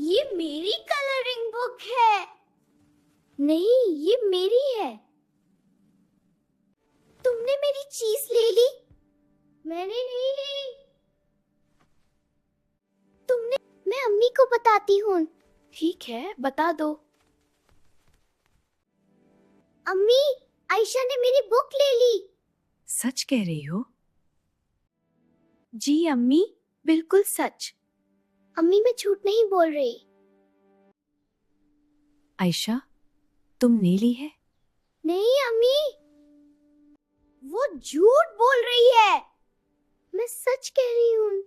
ये मेरी colouring book है। नहीं, ये मेरी है। तुमने मेरी चीज ले ली। मैंने नहीं ली। तुमने। मैं अम्मी को बताती हूँ। ठीक है, बता दो। अम्मी, आयशा ने मेरी बुक ले ली। सच कह रही हो? जी अम्मी, बिल्कुल सच। अम्मी, मैं झूठ नहीं बोल रही। आयशा, तुमने ली है? नहीं अम्मी, वो झूठ बोल रही है। मैं सच कह रही हूँ।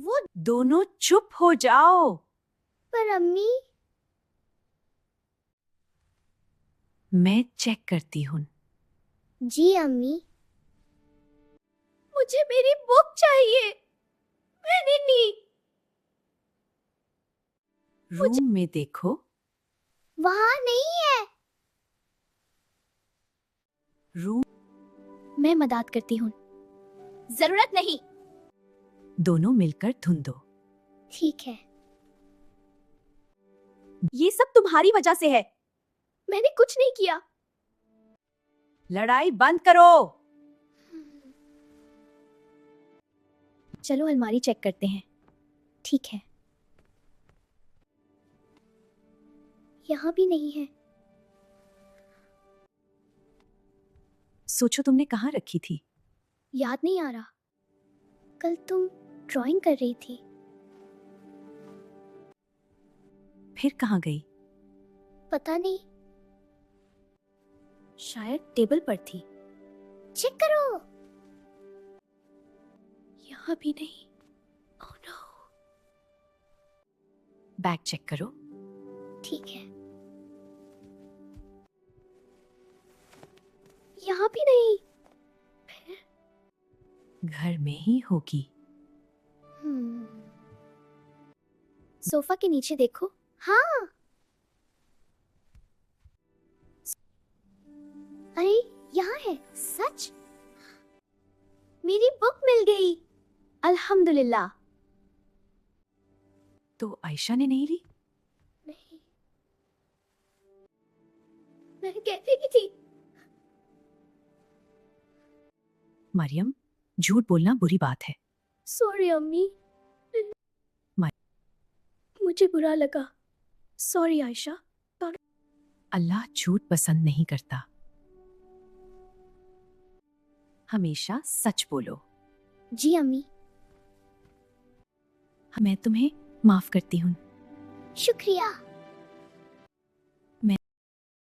वो। दोनों चुप हो जाओ। पर अम्मी। मैं चेक करती हूँ। जी अम्मी। मुझे मेरी बुक चाहिए। मैंने ली। रूम में देखो। वहाँ नहीं है। रूम। मैं मदद करती हूँ। जरूरत नहीं। दोनों मिलकर ढूंढो। ठीक है। ये सब तुम्हारी वजह से है। मैंने कुछ नहीं किया। लड़ाई बंद करो। चलो अलमारी चेक करते हैं। ठीक है। यहाँ भी नहीं है। सोचो तुमने कहाँ रखी थी? याद नहीं आ रहा। कल तुम ड्राइंग कर रही थी। फिर कहाँ गई? पता नहीं। शायद टेबल पर थी। चेक करो। यहाँ भी नहीं। Oh no. बैग चेक करो। ठीक है। यहाँ भी नहीं। घर में ही होगी। सोफा के नीचे देखो। हाँ। अरे, यहाँ है। सच। मेरी बुक मिल गई। अल्हम्दुलिल्लाह। तो आयशा ने नहीं ली? नहीं, मैं कह रही थी। मरियम, झूठ बोलना बुरी बात है। सॉरी अम्मी। मा- मुझे बुरा लगा। सॉरी आयशा। अल्लाह झूठ पसंद नहीं करता। हमेशा सच बोलो। जी अम्मी। मैं तुम्हें माफ करती हूँ। शुक्रिया।